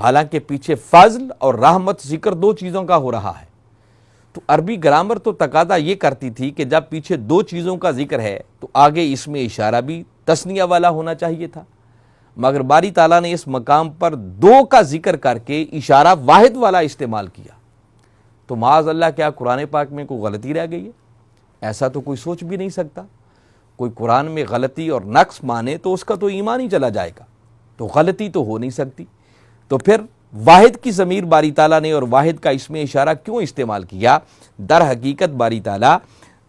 حالانکہ پیچھے فضل اور رحمت ذکر دو چیزوں کا ہو رہا ہے۔ تو عربی گرامر تو تقاضا یہ کرتی تھی کہ جب پیچھے دو چیزوں کا ذکر ہے تو آگے اس میں اشارہ بھی تثنیہ والا ہونا چاہیے تھا، مگر باری تعالیٰ نے اس مقام پر دو کا ذکر کر کے اشارہ واحد والا استعمال کیا۔ تو معاذ اللہ کیا قرآن پاک میں کوئی غلطی رہ گئی ہے؟ ایسا تو کوئی سوچ بھی نہیں سکتا۔ کوئی قرآن میں غلطی اور نقص مانے تو اس کا تو ایمان ہی چلا جائے گا، تو غلطی تو ہو نہیں سکتی۔ تو پھر واحد کی ضمیر باری تعالیٰ نے اور واحد کا اسم اشارہ کیوں استعمال کیا؟ در حقیقت باری تعالیٰ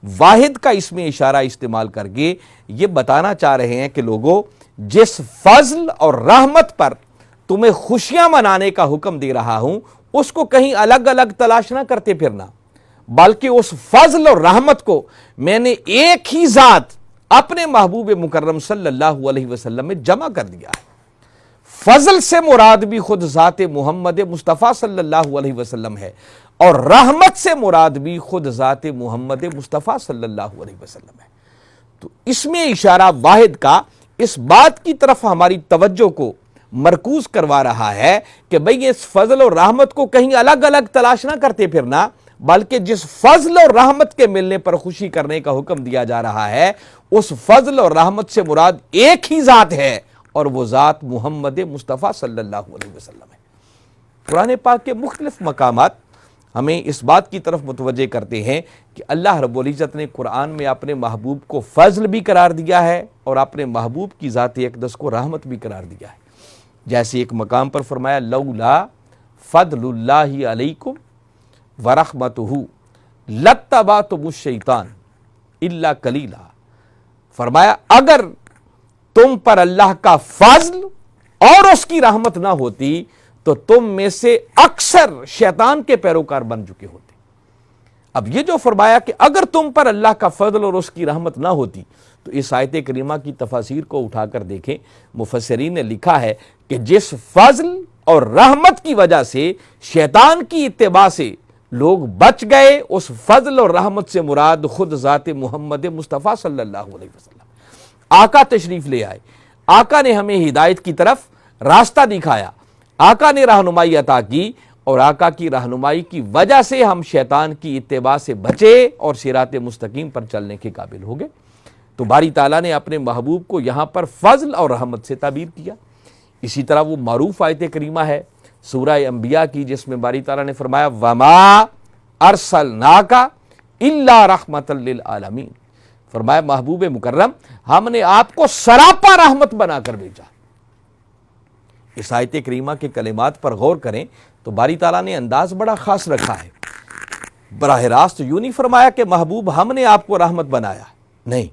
واحد کا اسم اشارہ استعمال کر کے یہ بتانا چاہ رہے ہیں کہ لوگوں، جس فضل اور رحمت پر تمہیں خوشیاں منانے کا حکم دے رہا ہوں اس کو کہیں الگ الگ تلاش نہ کرتے پھرنا، بلکہ اس فضل اور رحمت کو میں نے ایک ہی ذات اپنے محبوب مکرم صلی اللہ علیہ وسلم میں جمع کر دیا ہے۔ فضل سے مراد بھی خود ذات محمد مصطفیٰ صلی اللہ علیہ وسلم ہے، اور رحمت سے مراد بھی خود ذات محمد مصطفیٰ صلی اللہ علیہ وسلم ہے۔ تو اس میں اشارہ واحد کا اس بات کی طرف ہماری توجہ کو مرکوز کروا رہا ہے کہ بھئی اس فضل اور رحمت کو کہیں الگ الگ تلاش نہ کرتے پھرنا، بلکہ جس فضل اور رحمت کے ملنے پر خوشی کرنے کا حکم دیا جا رہا ہے اس فضل اور رحمت سے مراد ایک ہی ذات ہے، اور وہ ذات محمد مصطفیٰ صلی اللہ علیہ وسلم ہے۔ قرآن پاک کے مختلف مقامات ہمیں اس بات کی طرف متوجہ کرتے ہیں کہ اللہ رب العزت نے قرآن میں اپنے محبوب کو فضل بھی قرار دیا ہے اور اپنے محبوب کی ذات اقدس کو رحمت بھی قرار دیا ہے۔ جیسے ایک مقام پر فرمایا لولا فضل اللہ علیکم ورحمتہ لاتبعتم الشیطان الا قلیلا، فرمایا اگر تم پر اللہ کا فضل اور اس کی رحمت نہ ہوتی تو تم میں سے اکثر شیطان کے پیروکار بن چکے ہوتے۔ اب یہ جو فرمایا کہ اگر تم پر اللہ کا فضل اور اس کی رحمت نہ ہوتی، تو اس آیت کریمہ کی تفاسیر کو اٹھا کر دیکھیں، مفسرین نے لکھا ہے کہ جس فضل اور رحمت کی وجہ سے شیطان کی اتباع سے لوگ بچ گئے، اس فضل اور رحمت سے مراد خود ذات محمد مصطفیٰ صلی اللہ علیہ وسلم۔ آقا تشریف لے آئے، آقا نے ہمیں ہدایت کی طرف راستہ دکھایا، آقا نے رہنمائی عطا کی، اور آقا کی رہنمائی کی وجہ سے ہم شیطان کی اتباع سے بچے اور صراط مستقیم پر چلنے کے قابل ہو گئے۔ تو باری تعالیٰ نے اپنے محبوب کو یہاں پر فضل اور رحمت سے تعبیر کیا۔ اسی طرح وہ معروف آیت کریمہ ہے سورہ انبیاء کی، جس میں باری تعالیٰ نے فرمایا وَمَا أَرْسَلْنَاكَ إِلَّا رَحْمَةً لِلْعَالَمِينَ، فرمایا محبوب مکرم ہم نے آپ کو سراپا رحمت بنا کر بھیجا۔ اس آیت کریمہ کے کلمات پر غور کریں تو باری تعالیٰ نے انداز بڑا خاص رکھا ہے۔ براہ راست یوں نہیں فرمایا کہ محبوب ہم نے آپ کو رحمت بنایا، نہیں،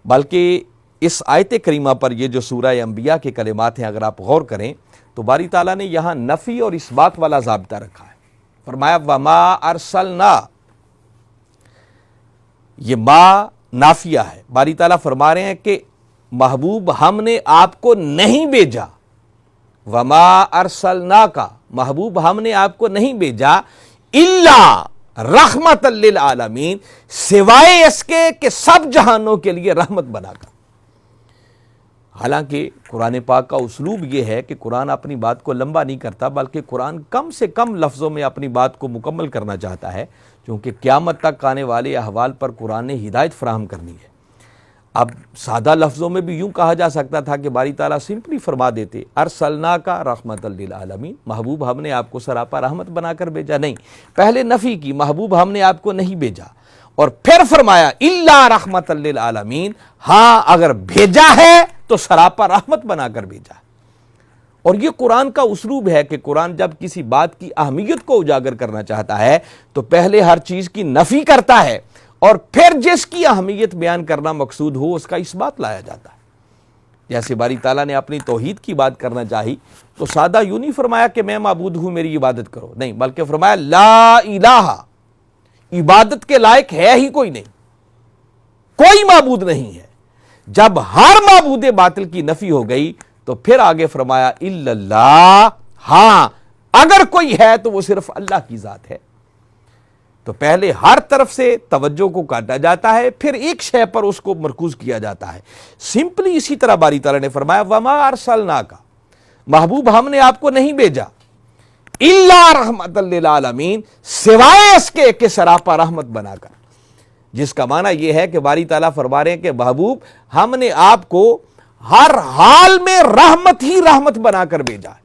بلکہ اس آیت کریمہ پر یہ جو سورہ انبیاء کے کلمات ہیں اگر آپ غور کریں تو باری تعالیٰ نے یہاں نفی اور اس بات والا ضابطہ رکھا ہے۔ فرمایا وَمَا أَرْسَلْنَا، یہ ما نافیہ ہے، باری تعالیٰ فرما رہے ہیں کہ محبوب ہم نے آپ کو نہیں بھیجا، وَمَا أَرْسَلْنَاكَ، محبوب ہم نے آپ کو نہیں بھیجا إِلَّا رَحْمَةً لِلْعَالَمِينَ، سوائے اس کے کہ سب جہانوں کے لیے رحمت بنا کر۔ حالانکہ قرآن پاک کا اسلوب یہ ہے کہ قرآن اپنی بات کو لمبا نہیں کرتا، بلکہ قرآن کم سے کم لفظوں میں اپنی بات کو مکمل کرنا چاہتا ہے، کیونکہ قیامت تک آنے والے احوال پر قرآن نے ہدایت فراہم کرنی ہے۔ اب سادہ لفظوں میں بھی یوں کہا جا سکتا تھا کہ باری تعالیٰ سمپلی فرما دیتے ارسلناک رحمۃ للعالمین، محبوب ہم نے آپ کو سراپا رحمت بنا کر بھیجا، نہیں، پہلے نفی کی، محبوب ہم نے آپ کو نہیں بھیجا، اور پھر فرمایا الا رحمۃ للعالمین، ہاں اگر بھیجا ہے تو سراپا رحمت بنا کر بھیجا۔ اور یہ قرآن کا اسلوب ہے کہ قرآن جب کسی بات کی اہمیت کو اجاگر کرنا چاہتا ہے تو پہلے ہر چیز کی نفی کرتا ہے، اور پھر جس کی اہمیت بیان کرنا مقصود ہو اس کا اس بات لایا جاتا ہے۔ جیسے باری تعالیٰ نے اپنی توحید کی بات کرنا چاہی تو سادہ یوں نہیں فرمایا کہ میں معبود ہوں میری عبادت کرو، نہیں، بلکہ فرمایا لا الہ، عبادت کے لائق ہے ہی کوئی نہیں، کوئی معبود نہیں ہے۔ جب ہر معبود باطل کی نفی ہو گئی تو پھر آگے فرمایا الا اللہ، ہاں اگر کوئی ہے تو وہ صرف اللہ کی ذات ہے۔ تو پہلے ہر طرف سے توجہ کو کاٹا جاتا ہے، پھر ایک شے پر اس کو مرکوز کیا جاتا ہے۔ سمپلی اسی طرح باری تعالیٰ نے فرمایا وما ارسلناک، محبوب ہم نے آپ کو نہیں بھیجا الا رحمت للعالمین، سوائے اس کے کہ سراپا رحمت بنا کر، جس کا معنی یہ ہے کہ باری تعالیٰ فرما رہے ہیں کہ محبوب ہم نے آپ کو ہر حال میں رحمت ہی رحمت بنا کر بھیجا ہے۔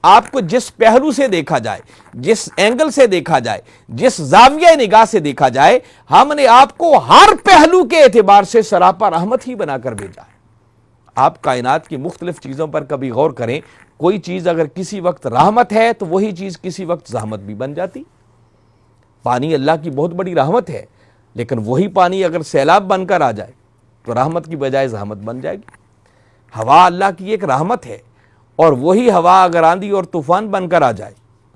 آپ کو جس پہلو سے دیکھا جائے، جس اینگل سے دیکھا جائے، جس زاویہ نگاہ سے دیکھا جائے، ہم نے آپ کو ہر پہلو کے اعتبار سے سراپا رحمت ہی بنا کر بھیجا ہے۔ آپ کائنات کی مختلف چیزوں پر کبھی غور کریں، کوئی چیز اگر کسی وقت رحمت ہے تو وہی چیز کسی وقت زحمت بھی بن جاتی۔ پانی اللہ کی بہت بڑی رحمت ہے، لیکن وہی پانی اگر سیلاب بن کر آ جائے تو رحمت کی بجائے زحمت بن جائے گی۔ ہوا اللہ کی ایک رحمت ہے، اور وہی ہوا اگر آندھی اور طوفان بن کر آ جائے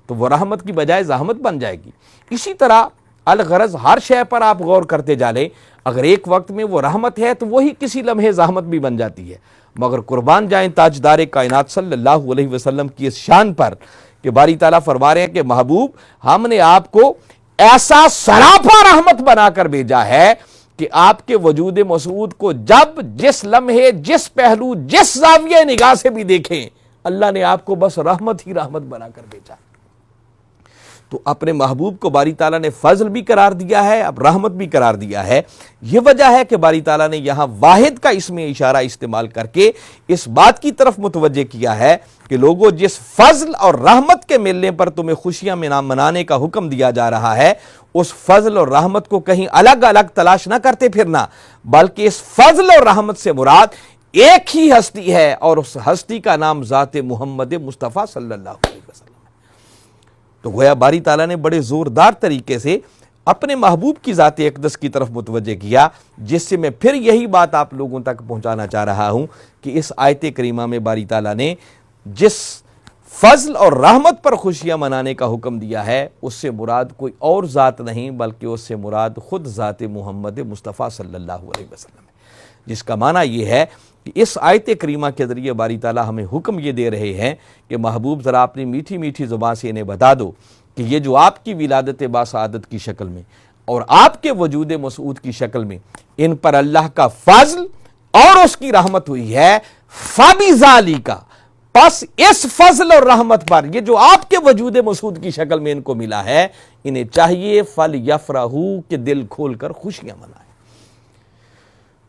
تو وہ رحمت کی بجائے زحمت بن جائے گی۔ اسی طرح الغرض ہر شے پر آپ غور کرتے جا لیں، اگر ایک وقت میں وہ رحمت ہے تو وہی کسی لمحے زحمت بھی بن جاتی ہے۔ مگر قربان جائیں تاجدار کائنات صلی اللہ علیہ وسلم کی اس شان پر کہ باری تعالیٰ فرما رہے ہیں کہ محبوب ہم نے آپ کو ایسا سراپا رحمت بنا کر بھیجا ہے کہ آپ کے وجود مسعود کو جب جس لمحے جس پہلو جس زاویہ نگاہ سے بھی دیکھیں، اللہ نے آپ کو بس رحمت ہی رحمت بنا کر بھیجا۔ تو اپنے محبوب کو باری تعالیٰ نے فضل بھی قرار دیا ہے، اب رحمت بھی قرار دیا ہے۔ یہ وجہ ہے کہ باری تعالیٰ نے یہاں واحد کا اسم اشارہ استعمال کر کے اس بات کی طرف متوجہ کیا ہے کہ لوگوں جس فضل اور رحمت کے ملنے پر تمہیں خوشیاں منانے کا حکم دیا جا رہا ہے، اس فضل اور رحمت کو کہیں الگ الگ تلاش نہ کرتے پھرنا، بلکہ اس فضل اور رحمت سے مراد ایک ہی ہستی ہے، اور اس ہستی کا نام ذات محمد مصطفیٰ صلی اللہ علیہ وسلم۔ تو گویا باری تعالیٰ نے بڑے زوردار طریقے سے اپنے محبوب کی ذات اقدس کی طرف متوجہ کیا، جس سے میں پھر یہی بات آپ لوگوں تک پہنچانا چاہ رہا ہوں کہ اس آیت کریمہ میں باری تعالیٰ نے جس فضل اور رحمت پر خوشیاں منانے کا حکم دیا ہے، اس سے مراد کوئی اور ذات نہیں بلکہ اس سے مراد خود ذات محمد مصطفیٰ صلی اللہ علیہ وسلم ہے، جس کا معنی یہ ہے کہ اس آیت کریمہ کے ذریعے باری تعالیٰ ہمیں حکم یہ دے رہے ہیں کہ محبوب ذرا اپنی میٹھی میٹھی زبان سے انہیں بتا دو کہ یہ جو آپ کی ولادت باسعادت کی شکل میں اور آپ کے وجود مسعود کی شکل میں ان پر اللہ کا فضل اور اس کی رحمت ہوئی ہے، فَبِذَالِکَ، پس اس فضل اور رحمت پر یہ جو آپ کے وجود مسعود کی شکل میں ان کو ملا ہے، انہیں چاہیے فَلْيَفْرَحُوا کہ دل کھول کر خوشیاں منائیں۔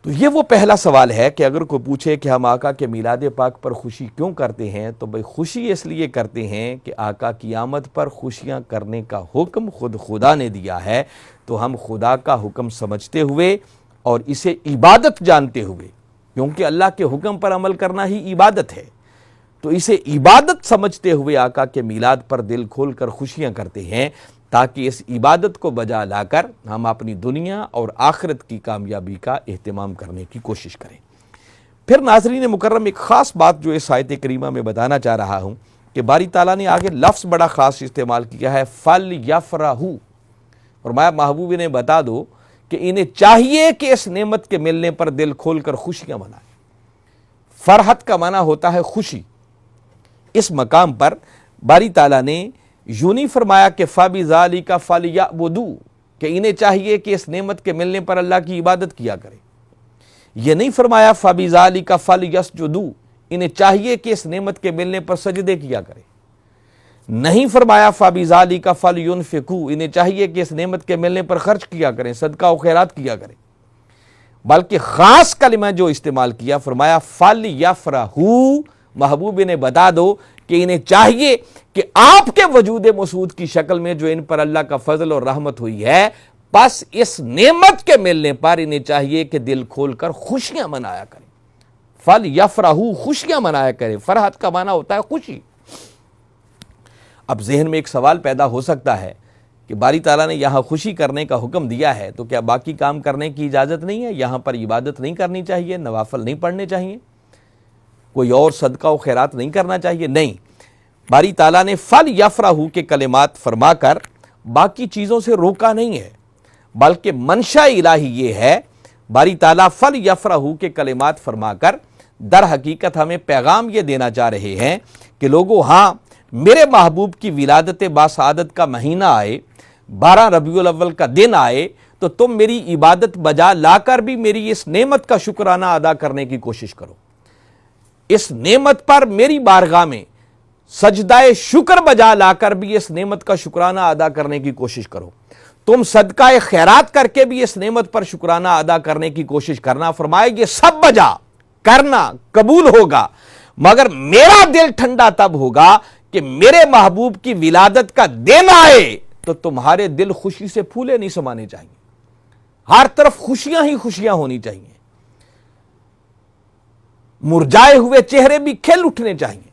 تو یہ وہ پہلا سوال ہے کہ اگر کوئی پوچھے کہ ہم آقا کے میلاد پاک پر خوشی کیوں کرتے ہیں، تو بھئی خوشی اس لیے کرتے ہیں کہ آقا کی آمد پر خوشیاں کرنے کا حکم خود خدا نے دیا ہے، تو ہم خدا کا حکم سمجھتے ہوئے اور اسے عبادت جانتے ہوئے، کیونکہ اللہ کے حکم پر عمل کرنا ہی عبادت ہے، تو اسے عبادت سمجھتے ہوئے آقا کے میلاد پر دل کھول کر خوشیاں کرتے ہیں، تاکہ اس عبادت کو بجا لا کر ہم اپنی دنیا اور آخرت کی کامیابی کا اہتمام کرنے کی کوشش کریں۔ پھر ناظرین مکرم ایک خاص بات جو اس آیت کریمہ میں بتانا چاہ رہا ہوں کہ باری تعالیٰ نے آگے لفظ بڑا خاص استعمال کیا ہے، فَلْيَفْرَحُوا، فرمایا محبوب انہیں بتا دو کہ انہیں چاہیے کہ اس نعمت کے ملنے پر دل کھول کر خوشیاں منائیں۔ فرحت کا معنی ہوتا ہے خوشی۔ اس مقام پر باری تعالیٰ نے یوں نہیں فرمایا کہ فَبِذَالِکَ فَلْيَعْبُدُوا، کہ انہیں چاہیے کہ اس نعمت کے ملنے پر اللہ کی عبادت کیا کرے۔ یہ نہیں فرمایا فَبِذَالِکَ فَلْيَسْجُدُوا، انہیں چاہیے کہ اس نعمت کے ملنے پر سجدے کیا کرے۔ نہیں فرمایا فَبِذَالِکَ فَلْيُنْفِقُوا، انہیں چاہیے کہ اس نعمت کے ملنے پر خرچ کیا کریں، صدقہ و خیرات کیا کریں، بلکہ خاص کلمہ جو استعمال کیا فرمایا فَلْيَفْرَحُوا، محبوب انہیں بتا دو کہ انہیں چاہیے کہ آپ کے وجود مسعود کی شکل میں جو ان پر اللہ کا فضل اور رحمت ہوئی ہے، بس اس نعمت کے ملنے پر انہیں چاہیے کہ دل کھول کر خوشیاں منایا کریں۔ فَلْيَفْرَحُوا، خوشیاں منایا کریں۔ فرحت کا معنی ہوتا ہے خوشی۔ اب ذہن میں ایک سوال پیدا ہو سکتا ہے کہ باری تعالیٰ نے یہاں خوشی کرنے کا حکم دیا ہے تو کیا باقی کام کرنے کی اجازت نہیں ہے؟ یہاں پر عبادت نہیں کرنی چاہیے، نوافل نہیں پڑھنے چاہیے، کوئی اور صدقہ و خیرات نہیں کرنا چاہیے؟ نہیں، باری تعالیٰ نے فَلْيَفْرَحُوا کے کلمات فرما کر باقی چیزوں سے روکا نہیں ہے، بلکہ منشا الہی یہ ہے، باری تعالیٰ فَلْيَفْرَحُوا کے کلمات فرما کر در حقیقت ہمیں پیغام یہ دینا چاہ رہے ہیں کہ لوگوں ہاں میرے محبوب کی ولادت باسعادت کا مہینہ آئے، 12 ربیع الاول کا دن آئے، تو تم میری عبادت بجا لا کر بھی میری اس نعمت کا شکرانہ ادا کرنے کی کوشش کرو، اس نعمت پر میری بارگاہ میں سجدہ شکر بجا لا کر بھی اس نعمت کا شکرانہ ادا کرنے کی کوشش کرو. تم صدقہ خیرات کر کے بھی اس نعمت پر شکرانہ ادا کرنے کی کوشش کرنا. فرمائے یہ سب بجا کرنا قبول ہوگا، مگر میرا دل ٹھنڈا تب ہوگا کہ میرے محبوب کی ولادت کا دن آئے تو تمہارے دل خوشی سے پھولے نہیں سمانے چاہیے، ہر طرف خوشیاں ہی خوشیاں ہونی چاہیے، مرجھائے ہوئے چہرے بھی کھل اٹھنے چاہیے،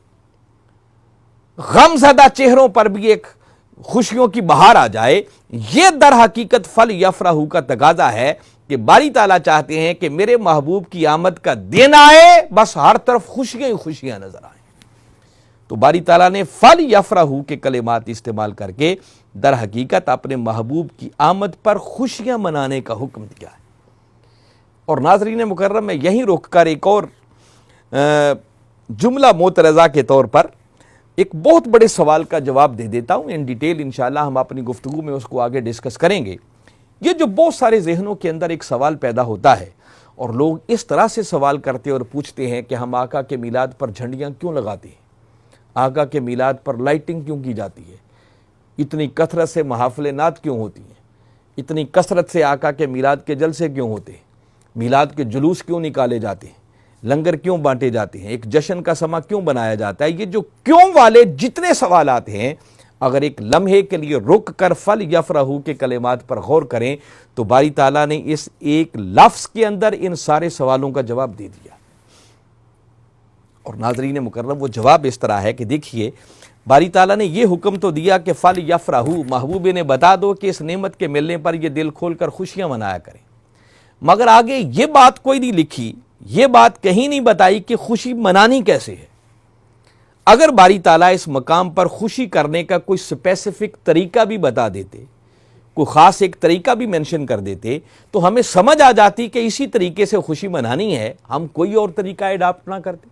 غم زدہ چہروں پر بھی ایک خوشیوں کی بہار آ جائے. یہ در حقیقت فل یفرحوا کا تقاضا ہے کہ باری تعالیٰ چاہتے ہیں کہ میرے محبوب کی آمد کا دن آئے، بس ہر طرف خوشیاں ہی خوشیاں نظر آئیں. تو باری تعالیٰ نے فل یفرحوا کے کلمات استعمال کر کے در حقیقت اپنے محبوب کی آمد پر خوشیاں منانے کا حکم دیا ہے. اور ناظرین مکرم، میں یہیں رک کر ایک اور جملہ معترضہ کے طور پر ایک بہت بڑے سوال کا جواب دے دیتا ہوں. ان ڈیٹیل انشاءاللہ ہم اپنی گفتگو میں اس کو آگے ڈسکس کریں گے. یہ جو بہت سارے ذہنوں کے اندر ایک سوال پیدا ہوتا ہے اور لوگ اس طرح سے سوال کرتے اور پوچھتے ہیں کہ ہم آقا کے میلاد پر جھنڈیاں کیوں لگاتے ہیں، آقا کے میلاد پر لائٹنگ کیوں کی جاتی ہے، اتنی کثرت سے محافل نعت کیوں ہوتی ہیں، اتنی کثرت سے آقا کے میلاد کے جلسے کیوں ہوتے ہیں، میلاد کے جلوس کیوں نکالے جاتے ہیں، لنگر کیوں بانٹے جاتے ہیں، ایک جشن کا سما کیوں بنایا جاتا ہے. یہ جو کیوں والے جتنے سوالات ہیں، اگر ایک لمحے کے لیے رک کر فل یفرحوا کے کلمات پر غور کریں تو باری تعالیٰ نے اس ایک لفظ کے اندر ان سارے سوالوں کا جواب دے دیا. اور ناظرین مکرم، وہ جواب اس طرح ہے کہ دیکھیے، باری تعالیٰ نے یہ حکم تو دیا کہ فل یفرحوا، محبوب نے بتا دو کہ اس نعمت کے ملنے پر یہ دل کھول کر خوشیاں منایا کریں، مگر آگے یہ بات کوئی نہیں لکھی، یہ بات کہیں نہیں بتائی کہ خوشی منانی کیسے ہے. اگر باری تعالیٰ اس مقام پر خوشی کرنے کا کوئی سپیسیفک طریقہ بھی بتا دیتے، کوئی خاص ایک طریقہ بھی مینشن کر دیتے تو ہمیں سمجھ آ جاتی کہ اسی طریقے سے خوشی منانی ہے، ہم کوئی اور طریقہ اڈاپٹ نہ کرتے.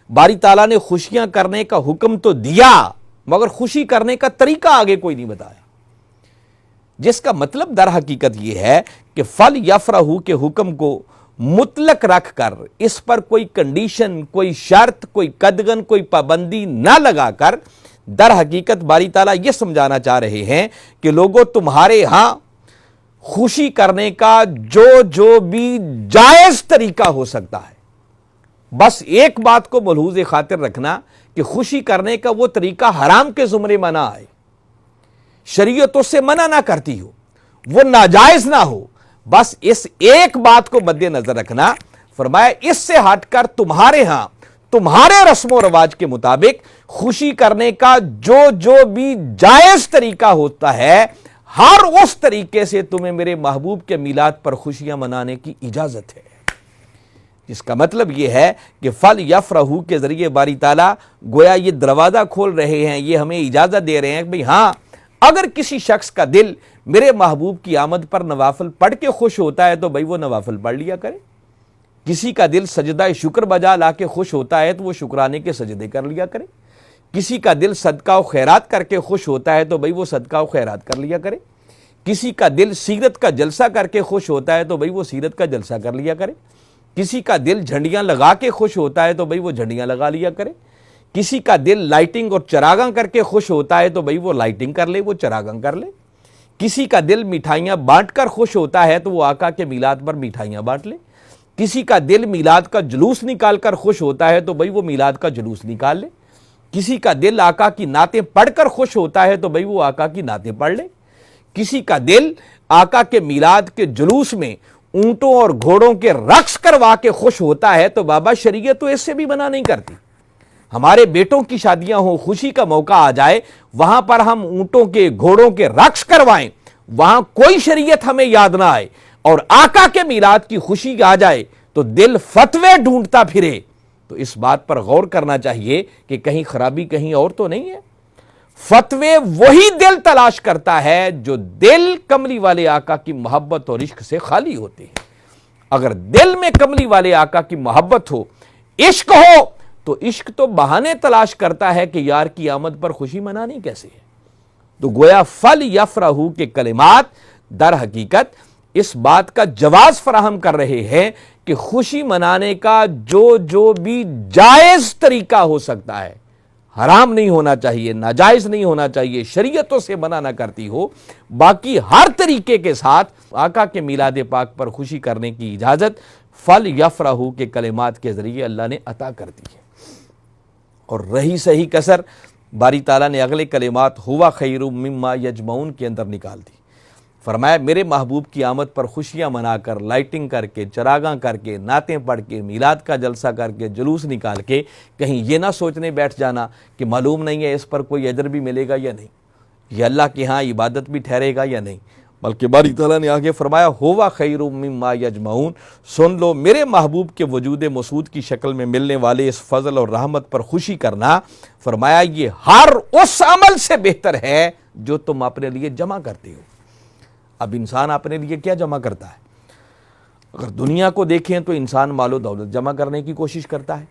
باری تعالیٰ نے خوشیاں کرنے کا حکم تو دیا مگر خوشی کرنے کا طریقہ آگے کوئی نہیں بتایا، جس کا مطلب در حقیقت یہ ہے کہ فل یفرحوا کے حکم کو مطلق رکھ کر اس پر کوئی کنڈیشن، کوئی شرط، کوئی قدغن، کوئی پابندی نہ لگا کر در حقیقت باری تعالیٰ یہ سمجھانا چاہ رہے ہیں کہ لوگوں تمہارے ہاں خوشی کرنے کا جو بھی جائز طریقہ ہو سکتا ہے، بس ایک بات کو ملحوظ خاطر رکھنا کہ خوشی کرنے کا وہ طریقہ حرام کے زمرے میں نہ آئے، شریعت اس سے منع نہ کرتی ہو، وہ ناجائز نہ ہو. بس اس ایک بات کو مد نظر رکھنا. فرمایا اس سے ہٹ کر تمہارے ہاں تمہارے رسم و رواج کے مطابق خوشی کرنے کا جو بھی جائز طریقہ ہوتا ہے، ہر اس طریقے سے تمہیں میرے محبوب کے میلاد پر خوشیاں منانے کی اجازت ہے. جس کا مطلب یہ ہے کہ فل یفرحوا کے ذریعے باری تعالیٰ گویا یہ دروازہ کھول رہے ہیں، یہ ہمیں اجازت دے رہے ہیں کہ بھئی ہاں، اگر کسی شخص کا دل میرے محبوب کی آمد پر نوافل پڑھ کے خوش ہوتا ہے تو بھئی وہ نوافل پڑھ لیا کرے. کسی کا دل سجدہ شکر بجا لا کے خوش ہوتا ہے تو وہ شکرانے کے سجدے کر لیا کرے. کسی کا دل صدقہ و خیرات کر کے خوش ہوتا ہے تو بھئی وہ صدقہ و خیرات کر لیا کرے. کسی کا دل سیرت کا جلسہ کر کے خوش ہوتا ہے تو بھئی وہ سیرت کا جلسہ کر لیا کرے. کسی کا دل جھنڈیاں لگا کے خوش ہوتا ہے تو بھئی وہ جھنڈیاں لگا لیا کرے. کسی کا دل لائٹنگ اور چراغاں کر کے خوش ہوتا ہے تو بھئی وہ لائٹنگ کر لے، وہ چراغاں کر لے. کسی کا دل مٹھائیاں بانٹ کر خوش ہوتا ہے تو وہ آقا کے میلاد پر مٹھائیاں بانٹ لے. کسی کا دل میلاد کا جلوس نکال کر خوش ہوتا ہے تو بھئی وہ میلاد کا جلوس نکال لے. کسی کا دل آقا کی نعتیں پڑھ کر خوش ہوتا ہے تو بھئی وہ آقا کی نعتیں پڑھ لے. کسی کا دل آقا کے میلاد کے جلوس میں اونٹوں اور گھوڑوں کے رقص کروا کے خوش ہوتا ہے تو بابا شریعت تو اس سے بھی منع نہیں کرتی. ہمارے بیٹوں کی شادیاں ہوں، خوشی کا موقع آ جائے، وہاں پر ہم اونٹوں کے گھوڑوں کے رقص کروائیں، وہاں کوئی شریعت ہمیں یاد نہ آئے، اور آقا کے میلاد کی خوشی آ جائے تو دل فتوے ڈھونڈتا پھرے. تو اس بات پر غور کرنا چاہیے کہ کہیں خرابی کہیں اور تو نہیں ہے. فتوے وہی دل تلاش کرتا ہے جو دل کملی والے آقا کی محبت اور عشق سے خالی ہوتے ہیں. اگر دل میں کملی والے آقا کی محبت ہو، عشق ہو، تو عشق تو بہانے تلاش کرتا ہے کہ یار کی آمد پر خوشی منانی کیسے ہے. تو گویا فل یفرحوا کے کلمات در حقیقت اس بات کا جواز فراہم کر رہے ہیں کہ خوشی منانے کا جو بھی جائز طریقہ ہو سکتا ہے، حرام نہیں ہونا چاہیے، ناجائز نہیں ہونا چاہیے، شریعتوں سے منع نہ کرتی ہو، باقی ہر طریقے کے ساتھ آقا کے میلاد پاک پر خوشی کرنے کی اجازت فَلْيَفْرَحُوا کے کلمات کے ذریعے اللہ نے عطا کر دی ہے۔ اور رہی صحیح کسر، باری تعالیٰ نے اگلے کلمات ہوا خیر مما یجمعون کے اندر نکال دی۔ فرمایا میرے محبوب کی آمد پر خوشیاں منا کر، لائٹنگ کر کے، چراغاں کر کے، نعتیں پڑھ کے، میلاد کا جلسہ کر کے، جلوس نکال کے، کہیں یہ نہ سوچنے بیٹھ جانا کہ معلوم نہیں ہے اس پر کوئی اجر بھی ملے گا یا نہیں، یہ اللہ کے ہاں عبادت بھی ٹھہرے گا یا نہیں، بلکہ باری تعالیٰ نے آگے فرمایا ہوا خیر مما یجمعون، سن لو میرے محبوب کے وجود مسعود کی شکل میں ملنے والے اس فضل اور رحمت پر خوشی کرنا، فرمایا یہ ہر اس عمل سے بہتر ہے جو تم اپنے لیے جمع کرتے ہو۔ اب انسان اپنے لیے کیا جمع کرتا ہے؟ اگر دنیا کو دیکھیں تو انسان مال و دولت جمع کرنے کی کوشش کرتا ہے،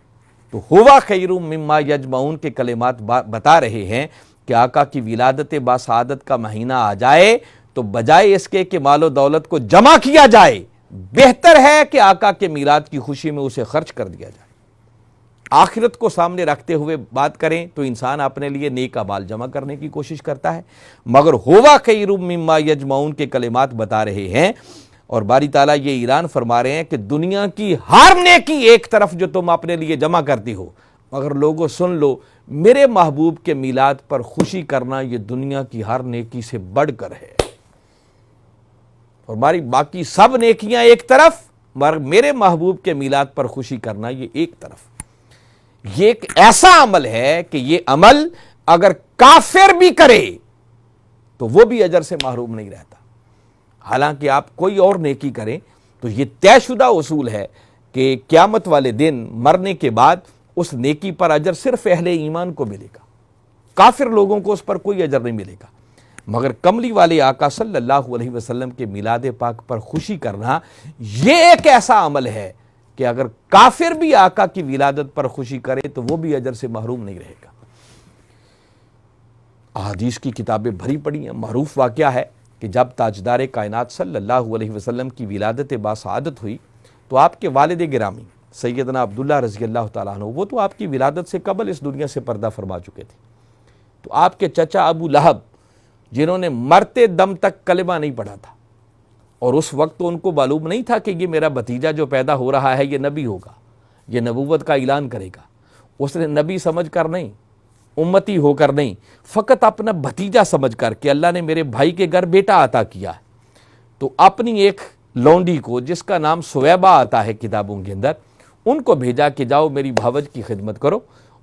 تو ہوا خیر مما یجمعون کے کلمات بتا رہے ہیں کہ آقا کی ولادت باسعادت کا مہینہ آ جائے تو بجائے اس کے کہ مال و دولت کو جمع کیا جائے، بہتر ہے کہ آقا کے میلاد کی خوشی میں اسے خرچ کر دیا جائے۔ آخرت کو سامنے رکھتے ہوئے بات کریں تو انسان اپنے لیے نیک اعمال جمع کرنے کی کوشش کرتا ہے، مگر ہوا خیر مما یجمعون کے کلمات بتا رہے ہیں، اور باری تعالیٰ یہ اعلان فرما رہے ہیں کہ دنیا کی ہر نیکی ایک طرف جو تم اپنے لیے جمع کرتی ہو، مگر لوگوں سن لو میرے محبوب کے میلاد پر خوشی کرنا یہ دنیا کی ہر نیکی سے بڑھ کر ہے، اور ہماری باقی سب نیکیاں ایک طرف، مگر میرے محبوب کے میلاد پر خوشی کرنا یہ ایک طرف۔ یہ ایک ایسا عمل ہے کہ یہ عمل اگر کافر بھی کرے تو وہ بھی اجر سے محروم نہیں رہتا، حالانکہ آپ کوئی اور نیکی کریں تو یہ طے شدہ اصول ہے کہ قیامت والے دن مرنے کے بعد اس نیکی پر اجر صرف اہل ایمان کو ملے گا، کافر لوگوں کو اس پر کوئی اجر نہیں ملے گا، مگر کملی والے آقا صلی اللہ علیہ وسلم کے میلاد پاک پر خوشی کرنا یہ ایک ایسا عمل ہے کہ اگر کافر بھی آقا کی ولادت پر خوشی کرے تو وہ بھی اجر سے محروم نہیں رہے گا۔ احادیث کی کتابیں بھری پڑی ہیں، معروف واقعہ ہے کہ جب تاجدار کائنات صلی اللہ علیہ وسلم کی ولادت باسعادت ہوئی تو آپ کے والد گرامی سیدنا عبداللہ رضی اللہ تعالیٰ عنہ، وہ تو آپ کی ولادت سے قبل اس دنیا سے پردہ فرما چکے تھے، تو آپ کے چچا ابو لہب جنہوں نے مرتے دم تک کلمہ نہیں پڑھا تھا، اور اس وقت تو ان کو معلوم نہیں تھا کہ یہ میرا بھتیجا جو پیدا ہو رہا ہے یہ نبی ہوگا، یہ نبوت کا اعلان کرے گا، اس نے نبی سمجھ کر نہیں، امتی ہو کر نہیں، فقط اپنا بھتیجا سمجھ کر کہ اللہ نے میرے بھائی کے گھر بیٹا عطا کیا ہے، تو اپنی ایک لونڈی کو جس کا نام سویبہ آتا ہے کتابوں کے اندر، ان کو بھیجا کہ جاؤ میری بھاوج کی خدمت کرو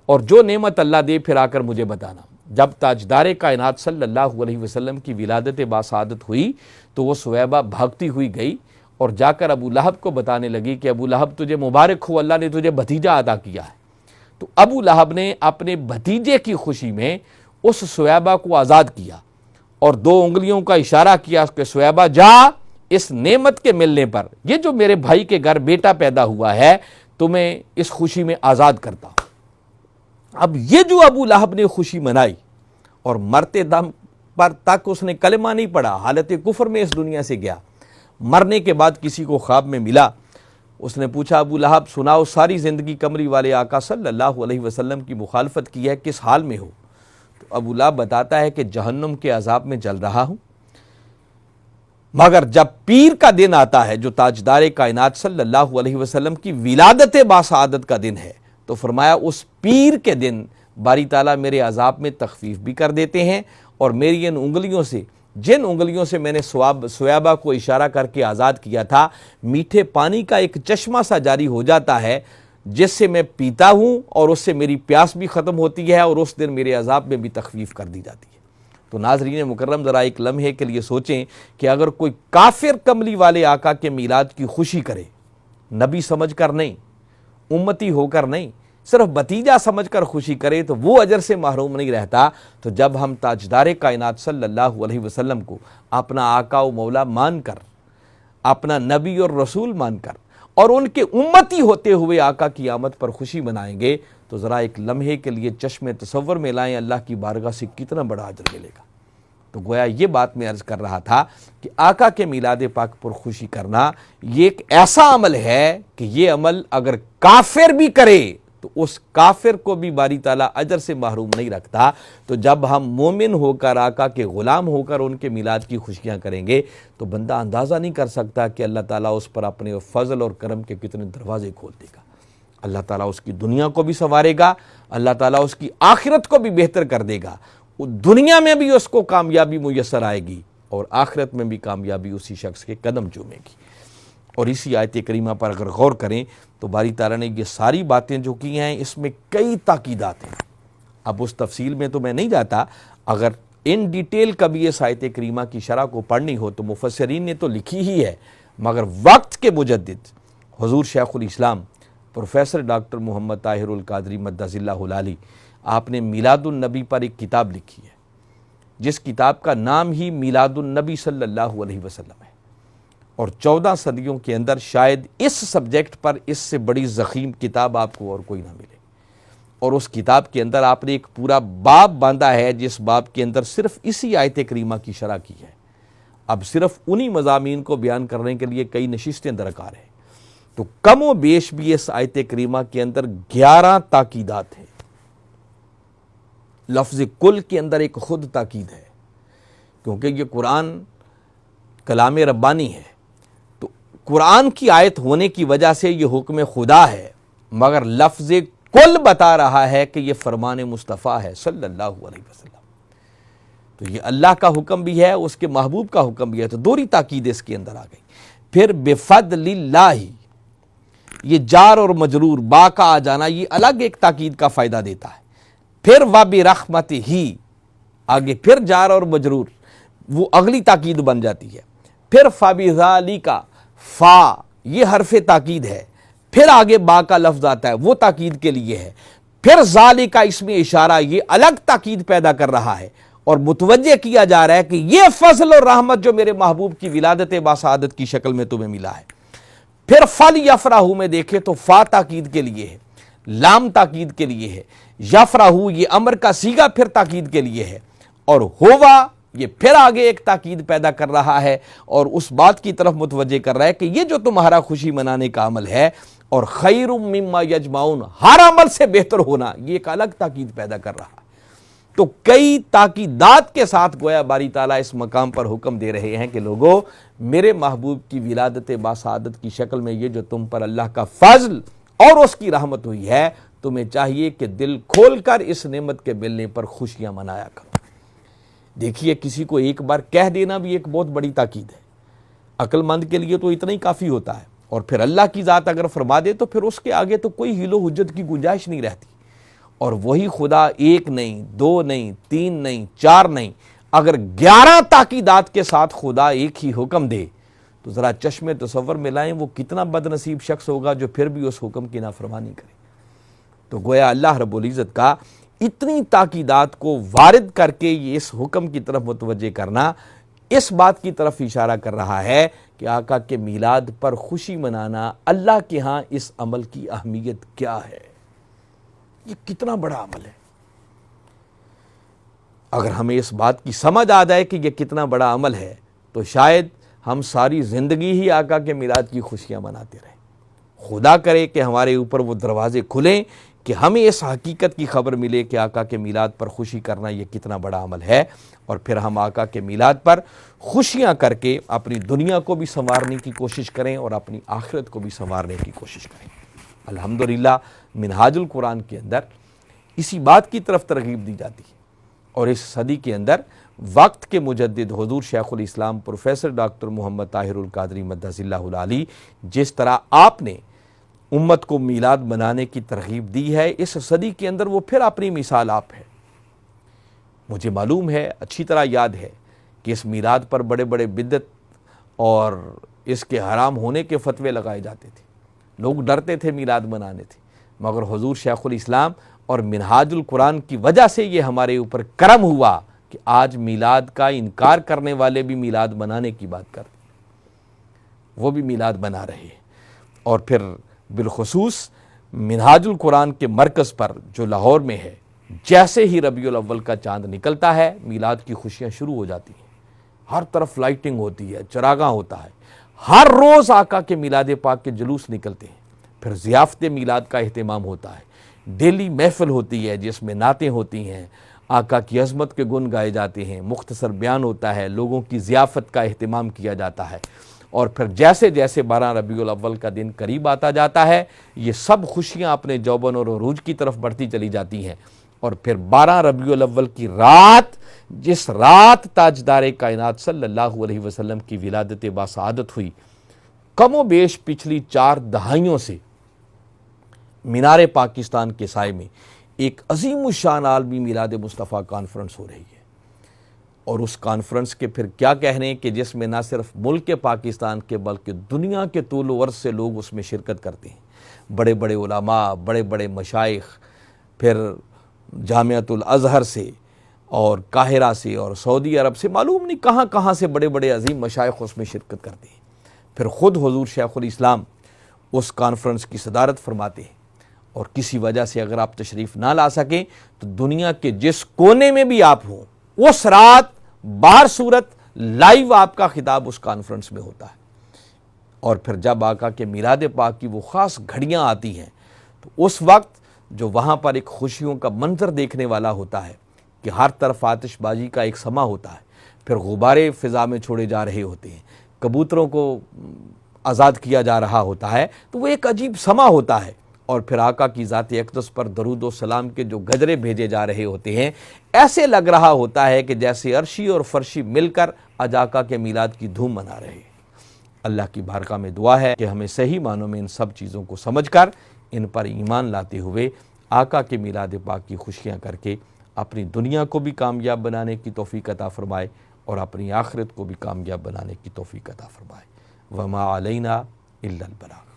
اور جو نعمت اللہ دے پھر آ کر مجھے بتانا۔ جب تاجدار کائنات صلی اللہ علیہ وسلم کی ولادت باسعادت ہوئی تو وہ سویبہ بھاگتی ہوئی گئی اور جا کر ابو لہب کو بتانے لگی کہ ابو لہب تجھے مبارک ہو، اللہ نے تجھے بھتیجا عطا کیا ہے۔ تو ابو لہب نے اپنے بھتیجے کی خوشی میں اس سویبہ کو آزاد کیا اور 2 انگلیوں کا اشارہ کیا کہ سویبہ جا، اس نعمت کے ملنے پر، یہ جو میرے بھائی کے گھر بیٹا پیدا ہوا ہے تمہیں اس خوشی میں آزاد کرتا ہوں۔ اب یہ جو ابو لہب نے خوشی منائی اور مرتے دم پر تک اس نے کلمہ نہیں پڑھا، حالت کفر میں اس دنیا سے گیا، مرنے کے بعد کسی کو خواب میں ملا، اس نے پوچھا ابو لہب سناؤ ساری زندگی کمری والے آقا صلی اللہ علیہ وسلم کی مخالفت کی ہے، کس حال میں ہو؟ تو ابو لہب بتاتا ہے کہ جہنم کے عذاب میں جل رہا ہوں، مگر جب پیر کا دن آتا ہے جو تاجدار کائنات صلی اللہ علیہ وسلم کی ولادت باسعادت کا دن ہے، تو فرمایا اس پیر کے دن باری تعالیٰ میرے عذاب میں تخفیف بھی کر دیتے ہیں اور میری ان انگلیوں سے، جن انگلیوں سے میں نے سویبہ کو اشارہ کر کے آزاد کیا تھا، میٹھے پانی کا ایک چشمہ سا جاری ہو جاتا ہے جس سے میں پیتا ہوں اور اس سے میری پیاس بھی ختم ہوتی ہے اور اس دن میرے عذاب میں بھی تخفیف کر دی جاتی ہے۔ تو ناظرین مکرم ذرا ایک لمحے کے لیے سوچیں کہ اگر کوئی کافر کملی والے آقا کے میلاد کی خوشی کرے، نبی سمجھ کر نہیں، امتی ہو کر نہیں، صرف بھتیجا سمجھ کر خوشی کرے تو وہ اجر سے محروم نہیں رہتا، تو جب ہم تاجدار کائنات صلی اللہ علیہ وسلم کو اپنا آقا و مولا مان کر، اپنا نبی اور رسول مان کر اور ان کے امتی ہوتے ہوئے آقا کی آمد پر خوشی منائیں گے تو ذرا ایک لمحے کے لیے چشم تصور میں لائیں اللہ کی بارگاہ سے کتنا بڑا اجر ملے گا۔ تو گویا یہ بات میں عرض کر رہا تھا کہ آقا کے میلاد پاک پر خوشی کرنا یہ ایک ایسا عمل ہے کہ یہ عمل اگر کافر بھی کرے تو اس کافر کو بھی باری تعالیٰ اجر سے محروم نہیں رکھتا۔ تو جب ہم مومن ہو کر آقا کے غلام ہو کر ان کے میلاد کی خوشیاں کریں گے تو بندہ اندازہ نہیں کر سکتا کہ اللہ تعالیٰ اس پر اپنے فضل اور کرم کے کتنے دروازے کھول دے گا۔ اللہ تعالیٰ اس کی دنیا کو بھی سنوارے گا، اللہ تعالیٰ اس کی آخرت کو بھی بہتر کر دے گا۔ دنیا میں بھی اس کو کامیابی میسر آئے گی اور آخرت میں بھی کامیابی اسی شخص کے قدم چومے گی۔ اور اسی آیت کریمہ پر اگر غور کریں تو باری تعالیٰ نے یہ ساری باتیں جو کی ہیں اس میں کئی تاکیدات ہیں۔ اب اس تفصیل میں تو میں نہیں جاتا، اگر ان ڈیٹیل کبھی اس آیت کریمہ کی شرح کو پڑھنی ہو تو مفسرین نے تو لکھی ہی ہے، مگر وقت کے مجدد حضور شیخ الاسلام پروفیسر ڈاکٹر محمد طاہر القادری مدث اللہ العالی آپ نے میلاد النبی پر ایک کتاب لکھی ہے، جس کتاب کا نام ہی میلاد النبی صلی اللہ علیہ وسلم ہے، اور 14 صدیوں کے اندر شاید اس سبجیکٹ پر اس سے بڑی ضخیم کتاب آپ کو اور کوئی نہ ملے۔ اور اس کتاب کے اندر آپ نے ایک پورا باب باندھا ہے، جس باب کے اندر صرف اسی آیت کریمہ کی شرح کی ہے۔ اب صرف انہی مضامین کو بیان کرنے کے لیے کئی نشستیں درکار ہیں، تو کم و بیش بھی اس آیت کریمہ کے اندر 11 تاکیدات ہیں۔ لفظ کل کے اندر ایک خود تاکید ہے، کیونکہ یہ قرآن کلام ربانی ہے، تو قرآن کی آیت ہونے کی وجہ سے یہ حکم خدا ہے، مگر لفظ کل بتا رہا ہے کہ یہ فرمان مصطفیٰ ہے صلی اللہ علیہ وسلم۔ تو یہ اللہ کا حکم بھی ہے، اس کے محبوب کا حکم بھی ہے، تو دوہری تاکید اس کے اندر آ گئی۔ پھر بفضل اللہ، یہ جار اور مجرور با کا آ جانا یہ الگ ایک تاکید کا فائدہ دیتا ہے۔ پھر وبرحمتہ، آگے پھر جار اور مجرور، وہ اگلی تاکید بن جاتی ہے۔ پھر فبذالک، فا یہ حرف تاکید ہے، پھر آگے با کا لفظ آتا ہے، وہ تاکید کے لیے ہے۔ پھر ذالک اس میں اشارہ، یہ الگ تاکید پیدا کر رہا ہے اور متوجہ کیا جا رہا ہے کہ یہ فضل اور رحمت جو میرے محبوب کی ولادت باسعادت کی شکل میں تمہیں ملا ہے۔ پھر فلیفرحوا میں دیکھیں تو فا تاکید کے لیے ہے، لام تاکید کے لیے ہے، یفرحوا یہ امر کا صیغہ پھر تاکید کے لیے ہے، اور ہوا یہ پھر آگے ایک تاکید پیدا کر رہا ہے اور اس بات کی طرف متوجہ کر رہا ہے کہ یہ جو تمہارا خوشی منانے کا عمل ہے اور خیر مما یجمعون، ہر عمل سے بہتر ہونا، یہ ایک الگ تاکید پیدا کر رہا ہے۔ تو کئی تاکیدات کے ساتھ گویا باری تعالیٰ اس مقام پر حکم دے رہے ہیں کہ لوگو، میرے محبوب کی ولادت باسعادت کی شکل میں یہ جو تم پر اللہ کا فضل اور اس کی رحمت ہوئی ہے، تمہیں چاہیے کہ دل کھول کر اس نعمت کے ملنے پر خوشیاں منایا کرو۔ دیکھیے، کسی کو ایک بار کہہ دینا بھی ایک بہت بڑی تاکید ہے، عقل مند کے لیے تو اتنا ہی کافی ہوتا ہے، اور پھر اللہ کی ذات اگر فرما دے تو پھر اس کے آگے تو کوئی حیل و حجت کی گنجائش نہیں رہتی۔ اور وہی خدا ایک نہیں، دو نہیں، تین نہیں، چار نہیں، اگر 11 تاکیدات کے ساتھ خدا ایک ہی حکم دے تو ذرا چشم تصور میں لائیں وہ کتنا بد نصیب شخص ہوگا جو پھر بھی اس حکم کی نافرمانی کرے۔ تو گویا اللہ رب العزت کا اتنی تاکیدات کو وارد کر کے یہ اس حکم کی طرف متوجہ کرنا اس بات کی طرف اشارہ کر رہا ہے کہ آقا کے میلاد پر خوشی منانا اللہ کے ہاں اس عمل کی اہمیت کیا ہے، یہ کتنا بڑا عمل ہے۔ اگر ہمیں اس بات کی سمجھ آ جائے کہ یہ کتنا بڑا عمل ہے تو شاید ہم ساری زندگی ہی آقا کے میلاد کی خوشیاں مناتے رہیں۔ خدا کرے کہ ہمارے اوپر وہ دروازے کھلیں کہ ہمیں اس حقیقت کی خبر ملے کہ آقا کے میلاد پر خوشی کرنا یہ کتنا بڑا عمل ہے، اور پھر ہم آقا کے میلاد پر خوشیاں کر کے اپنی دنیا کو بھی سنوارنے کی کوشش کریں اور اپنی آخرت کو بھی سنوارنے کی کوشش کریں۔ الحمدللہ منہاج القرآن کے اندر اسی بات کی طرف ترغیب دی جاتی ہے، اور اس صدی کے اندر وقت کے مجدد حضور شیخ الاسلام پروفیسر ڈاکٹر محمد طاہر القادری مدث اللہ العالی جس طرح آپ نے امت کو میلاد منانے کی ترغیب دی ہے، اس صدی کے اندر وہ پھر اپنی مثال آپ ہے۔ مجھے معلوم ہے، اچھی طرح یاد ہے کہ اس میلاد پر بڑے بڑے بدعت اور اس کے حرام ہونے کے فتوے لگائے جاتے تھے، لوگ ڈرتے تھے میلاد منانے تھے، مگر حضور شیخ الاسلام اور منہاج القرآن کی وجہ سے یہ ہمارے اوپر کرم ہوا کہ آج میلاد کا انکار کرنے والے بھی میلاد منانے کی بات کرتے، وہ بھی میلاد بنا رہے ہیں۔ اور پھر بالخصوص منہاج القرآن کے مرکز پر جو لاہور میں ہے، جیسے ہی ربیع الاول کا چاند نکلتا ہے میلاد کی خوشیاں شروع ہو جاتی ہیں، ہر طرف لائٹنگ ہوتی ہے، چراغاں ہوتا ہے، ہر روز آقا کے میلاد پاک کے جلوس نکلتے ہیں، پھر ضیافت میلاد کا اہتمام ہوتا ہے، ڈیلی محفل ہوتی ہے جس میں نعتیں ہوتی ہیں، آقا کی عظمت کے گن گائے جاتے ہیں، مختصر بیان ہوتا ہے، لوگوں کی ضیافت کا اہتمام کیا جاتا ہے، اور پھر جیسے جیسے 12 ربیع الاول کا دن قریب آتا جاتا ہے یہ سب خوشیاں اپنے جوبن اور عروج کی طرف بڑھتی چلی جاتی ہیں، اور پھر 12 ربیع الاول کی رات، جس رات تاجدار کائنات صلی اللہ علیہ وسلم کی ولادت باسعادت ہوئی، کم و بیش پچھلی 4 دہائیوں سے مینار پاکستان کے سائے میں ایک عظیم الشان عالمی میلاد مصطفیٰ کانفرنس ہو رہی ہے، اور اس کانفرنس کے پھر کیا کہنے کہ جس میں نہ صرف ملک پاکستان کے بلکہ دنیا کے طول و عرض سے لوگ اس میں شرکت کرتے ہیں، بڑے بڑے علماء، بڑے بڑے مشائخ، پھر جامعۃ الازہر سے اور قاہرہ سے اور سعودی عرب سے، معلوم نہیں کہاں کہاں سے بڑے بڑے عظیم مشائخ اس میں شرکت کرتے ہیں، پھر خود حضور شیخ الاسلام اس کانفرنس کی صدارت فرماتے ہیں، اور کسی وجہ سے اگر آپ تشریف نہ لا سکیں تو دنیا کے جس کونے میں بھی آپ ہوں اس رات باہر صورت لائیو آپ کا خطاب اس کانفرنس میں ہوتا ہے، اور پھر جب آقا کے میلاد پاک کی وہ خاص گھڑیاں آتی ہیں تو اس وقت جو وہاں پر ایک خوشیوں کا منظر دیکھنے والا ہوتا ہے کہ ہر طرف آتش بازی کا ایک سما ہوتا ہے، پھر غبارے فضا میں چھوڑے جا رہے ہوتے ہیں، کبوتروں کو آزاد کیا جا رہا ہوتا ہے، تو وہ ایک عجیب سما ہوتا ہے، اور پھر آقا کی ذات اقدس پر درود و سلام کے جو گجرے بھیجے جا رہے ہوتے ہیں، ایسے لگ رہا ہوتا ہے کہ جیسے عرشی اور فرشی مل کر آج آقا کے میلاد کی دھوم منا رہے ہیں۔ اللہ کی بارگاہ میں دعا ہے کہ ہمیں صحیح معنوں میں ان سب چیزوں کو سمجھ کر ان پر ایمان لاتے ہوئے آقا کے میلاد پاک کی خوشیاں کر کے اپنی دنیا کو بھی کامیاب بنانے کی توفیق عطا فرمائے اور اپنی آخرت کو بھی کامیاب بنانے کی توفیق عطا فرمائے۔ وما علینا الا البلاغ۔